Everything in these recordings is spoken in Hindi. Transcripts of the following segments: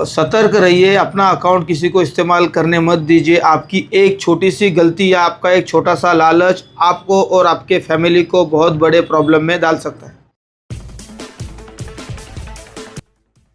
सतर्क रहिए, अपना अकाउंट किसी को इस्तेमाल करने मत दीजिए। आपकी एक छोटी सी गलती या आपका एक छोटा सा लालच आपको और आपके फैमिली को बहुत बड़े प्रॉब्लम में डाल सकता है।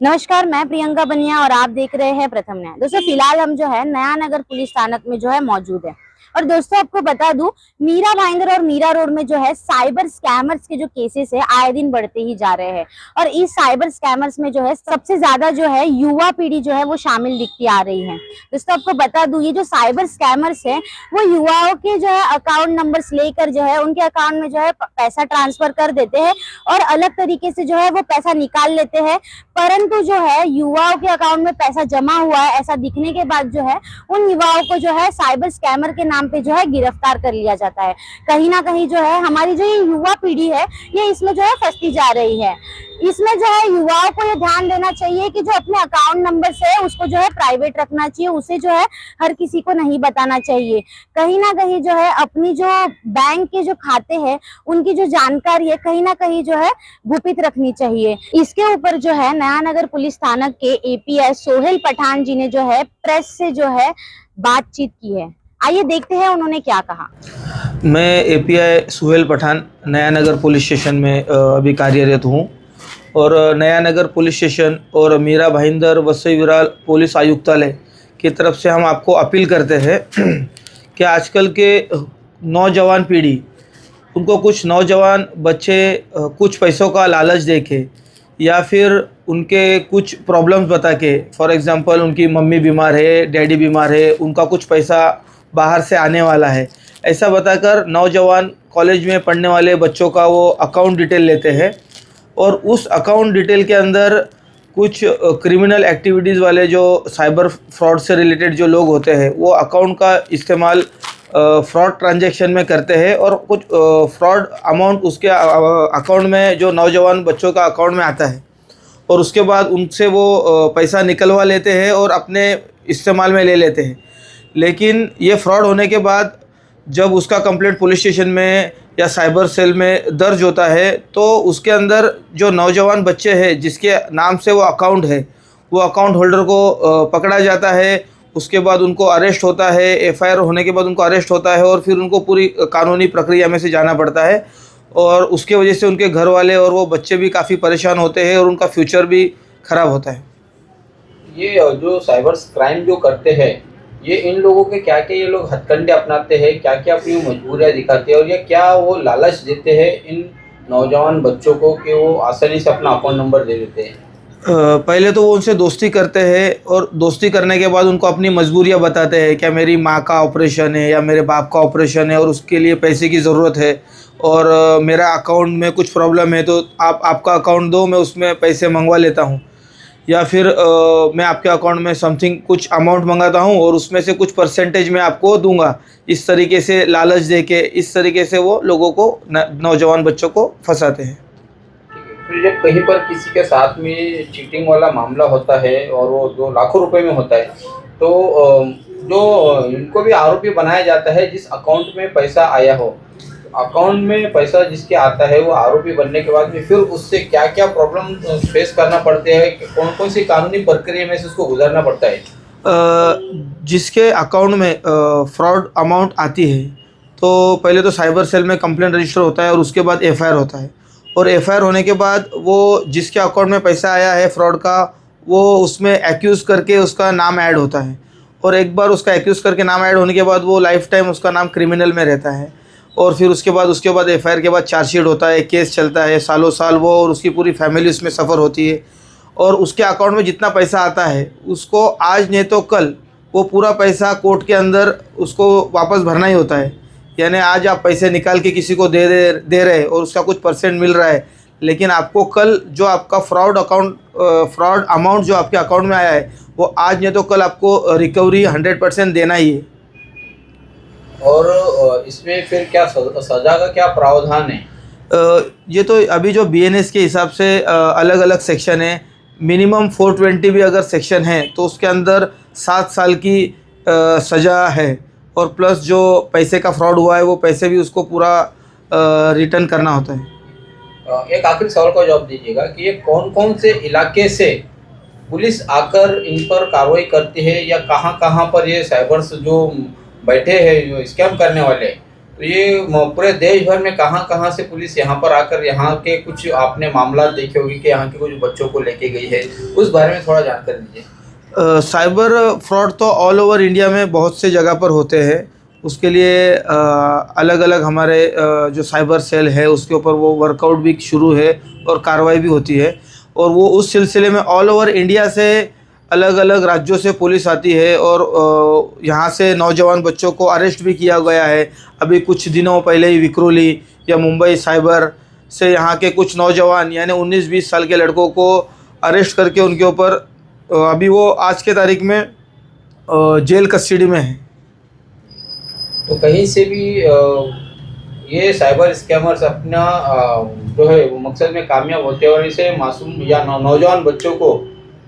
नमस्कार, मैं प्रियंका बनिया और आप देख रहे हैं प्रथम न्याय। दोस्तों, फिलहाल हम जो है नया नगर पुलिस थाना में जो है मौजूद है। और दोस्तों, आपको बता दूं, मीरा भाईंदर और मीरा रोड में जो है साइबर स्कैमर्स के जो केसेस है आए दिन बढ़ते ही जा रहे हैं। और इस साइबर स्कैमर्स में जो है सबसे ज्यादा जो है युवा पीढ़ी जो है वो शामिल दिखती आ रही है। दोस्तों, आपको बता दूं, ये जो साइबर स्कैमर्स है वो युवाओं के जो है अकाउंट नंबर्स लेकर जो है उनके अकाउंट में जो है पैसा ट्रांसफर कर देते हैं और अलग तरीके से जो है वो पैसा निकाल लेते हैं। परंतु जो है युवाओं के अकाउंट में पैसा जमा हुआ है ऐसा दिखने के बाद जो है उन युवाओं को जो है साइबर स्कैमर के नाम पे जो है गिरफ्तार कर लिया जाता है। कहीं ना कहीं जो है हमारी जो ये युवा पीढ़ी है ये इसमें जो है फंसती जा रही है। इसमें जो है युवाओं को ये ध्यान देना चाहिए कि जो अपने अकाउंट नंबर है उसको जो है प्राइवेट रखना चाहिए, उसे जो है हर किसी को नहीं बताना चाहिए। कहीं ना कहीं जो है अपनी जो बैंक के जो खाते हैं उनकी जो जानकारी है कहीं ना कहीं जो है गुपित रखनी चाहिए। इसके ऊपर जो है नया नगर पुलिस थाना के एपीआई सोहेल पठान जी ने जो है प्रेस से जो है बातचीत की है। आइए देखते हैं उन्होंने क्या कहा। मैं एपीआई सोहेल पठान नया नगर पुलिस स्टेशन में अभी कार्यरत हूँ और नया नगर पुलिस स्टेशन और मीरा भाईंदर वसई विरार पुलिस आयुक्तालय की तरफ से हम आपको अपील करते हैं कि आजकल के नौजवान पीढ़ी उनको कुछ नौजवान बच्चे कुछ पैसों का लालच देके या फिर उनके कुछ प्रॉब्लम्स बता के, फॉर एग्जांपल उनकी मम्मी बीमार है, डैडी बीमार है, उनका कुछ पैसा बाहर से आने वाला है, ऐसा बताकर नौजवान कॉलेज में पढ़ने वाले बच्चों का वो अकाउंट डिटेल लेते हैं और उस अकाउंट डिटेल के अंदर कुछ क्रिमिनल एक्टिविटीज़ वाले जो साइबर फ्रॉड से रिलेटेड जो लोग होते हैं वो अकाउंट का इस्तेमाल फ्रॉड ट्रांजैक्शन में करते हैं और कुछ फ्रॉड अमाउंट उसके अकाउंट में जो नौजवान बच्चों का अकाउंट में आता है और उसके बाद उनसे वो पैसा निकलवा लेते हैं और अपने इस्तेमाल में ले लेते हैं। लेकिन ये फ्रॉड होने के बाद जब उसका कंप्लेंट पुलिस स्टेशन में या साइबर सेल में दर्ज होता है तो उसके अंदर जो नौजवान बच्चे हैं जिसके नाम से वो अकाउंट है वो अकाउंट होल्डर को पकड़ा जाता है। उसके बाद उनको अरेस्ट होता है, एफआईआर होने के बाद उनको अरेस्ट होता है और फिर उनको पूरी कानूनी प्रक्रिया में से जाना पड़ता है और उसके वजह से उनके घर वाले और वो बच्चे भी काफ़ी परेशान होते हैं और उनका फ्यूचर भी ख़राब होता है। ये जो साइबर क्राइम जो करते हैं ये इन लोगों के क्या क्या ये लोग हथकंडे अपनाते हैं, क्या क्या अपनी मजबूरियाँ दिखाते हैं और ये क्या वो लालच देते हैं इन नौजवान बच्चों को कि वो आसानी से अपना अकाउंट नंबर दे देते हैं? पहले तो वो उनसे दोस्ती करते हैं और दोस्ती करने के बाद उनको अपनी मजबूरियाँ बताते हैं, क्या मेरी माँ का ऑपरेशन है या मेरे बाप का ऑपरेशन है और उसके लिए पैसे की ज़रूरत है और मेरा अकाउंट में कुछ प्रॉब्लम है तो आप आपका अकाउंट दो, मैं उसमें पैसे मंगवा लेता हूँ या फिर मैं आपके अकाउंट में समथिंग कुछ अमाउंट मंगाता हूँ और उसमें से कुछ परसेंटेज मैं आपको दूंगा। इस तरीके से लालच दे के इस तरीके से वो लोगों को नौजवान बच्चों को फंसाते हैं। फिर जब कहीं पर किसी के साथ में चीटिंग वाला मामला होता है और वो 2 लाखों रुपए में होता है तो जो इनको भी आरोपी बनाया जाता है जिस अकाउंट में पैसा आया हो, अकाउंट में पैसा जिसके आता है वो आरोपी बनने के बाद में फिर उससे क्या क्या प्रॉब्लम फेस करना पड़ते हैं, कौन कौन सी कानूनी प्रक्रिया में से उसको गुजरना पड़ता है? जिसके अकाउंट में फ्रॉड अमाउंट आती है तो पहले तो साइबर सेल में कंप्लेंट रजिस्टर होता है और उसके बाद एफआईआर होता है और एफआईआर होने के बाद वो जिसके अकाउंट में पैसा आया है फ्रॉड का वो उसमें एक्यूज़ करके उसका नाम ऐड होता है और एक बार उसका एक्यूज़ करके नाम ऐड होने के बाद वो लाइफ टाइम उसका नाम क्रिमिनल में रहता है और फिर उसके बाद एफआईआर के बाद चार्जशीट होता है, केस चलता है सालों साल, वो और उसकी पूरी फैमिली उसमें सफ़र होती है और उसके अकाउंट में जितना पैसा आता है उसको आज नहीं तो कल वो पूरा पैसा कोर्ट के अंदर उसको वापस भरना ही होता है। यानी आज आप पैसे निकाल के किसी को दे रहे और उसका कुछ परसेंट मिल रहा है, लेकिन आपको कल जो आपका फ्रॉड अमाउंट जो आपके अकाउंट में आया है वो आज नहीं तो कल आपको रिकवरी 100% देना ही है। और इसमें फिर क्या सज़ा का क्या प्रावधान है? ये तो अभी जो बीएनएस के हिसाब से अलग अलग सेक्शन है, मिनिमम 420 भी अगर सेक्शन है तो उसके अंदर 7 साल की सज़ा है और प्लस जो पैसे का फ्रॉड हुआ है वो पैसे भी उसको पूरा रिटर्न करना होता है। एक आखिरी सवाल का जवाब दीजिएगा कि ये कौन कौन से इलाके से पुलिस आकर इन पर कार्रवाई करती है या कहाँ कहाँ पर ये साइबर्स जो बैठे हैं जो स्कैम करने वाले, तो ये पूरे देश भर में कहाँ कहाँ से पुलिस यहाँ पर आकर यहाँ के कुछ आपने मामला देखे होंगे कि यहाँ के कुछ बच्चों को लेके गई है, उस बारे में थोड़ा जानकारी दीजिए। साइबर फ्रॉड तो ऑल ओवर इंडिया में बहुत से जगह पर होते हैं। उसके लिए अलग अलग हमारे जो साइबर सेल है उसके ऊपर वो वर्कआउट भी शुरू है और कार्रवाई भी होती है, और वो उस सिलसिले में ऑल ओवर इंडिया से अलग अलग राज्यों से पुलिस आती है और यहाँ से नौजवान बच्चों को अरेस्ट भी किया गया है। अभी कुछ दिनों पहले ही विक्रोली या मुंबई साइबर से यहाँ के कुछ नौजवान यानी 19-20 साल के लड़कों को अरेस्ट करके उनके ऊपर अभी वो आज के तारीख में जेल कस्टडी में है। तो कहीं से भी ये साइबर स्कैमर्स अपना जो है वो मकसद में कामयाब होते हैं और इसे मासूम या नौजवान बच्चों को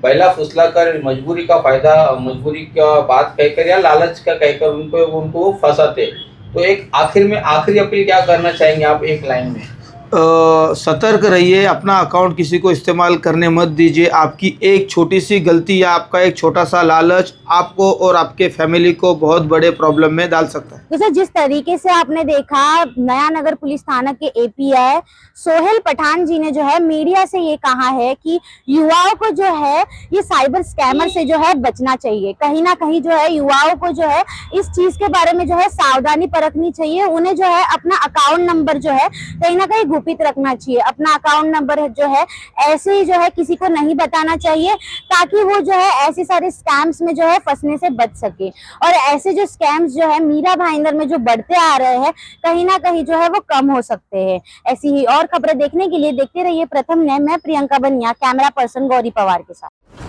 बैला फुसला कर मजबूरी का फ़ायदा, मजबूरी का बात कहकर या लालच का कहकर उनको फंसाते। तो एक आखिर में आखिरी अपील क्या करना चाहेंगे आप एक लाइन में? सतर्क रहिए, अपना अकाउंट किसी को इस्तेमाल करने मत दीजिए। आपकी एक छोटी सी गलती या आपका एक छोटा सा लालच आपको और आपके फैमिली को बहुत बड़े प्रॉब्लम में डाल सकता है। तो सर जिस तरीके से आपने देखा नया नगर पुलिस थाना के एपीआई सोहेल पठान जी ने जो है मीडिया से ये कहा है कि युवाओं को जो है ये साइबर स्कैमर से जो है बचना चाहिए। कहीं ना कहीं जो है युवाओं को जो है इस चीज के बारे में जो है सावधानी परखनी चाहिए। उन्हें जो है अपना अकाउंट नंबर जो है कहीं ना कहीं गुपित रखना चाहिए। अपना अकाउंट नंबर जो है ऐसे ही जो है किसी को नहीं बताना चाहिए, ताकि वो जो है ऐसे सारे स्कैम्स में जो है फंसने से बच सके। और ऐसे जो स्कैम्स जो है मीरा भाईंदर में जो बढ़ते आ रहे हैं, कहीं ना कहीं जो है वो कम हो सकते हैं। ऐसी ही और खबरें देखने के लिए देखते रहिए प्रथम न्याय। मैं प्रियंका बनिया, कैमरा पर्सन गौरी पवार के साथ।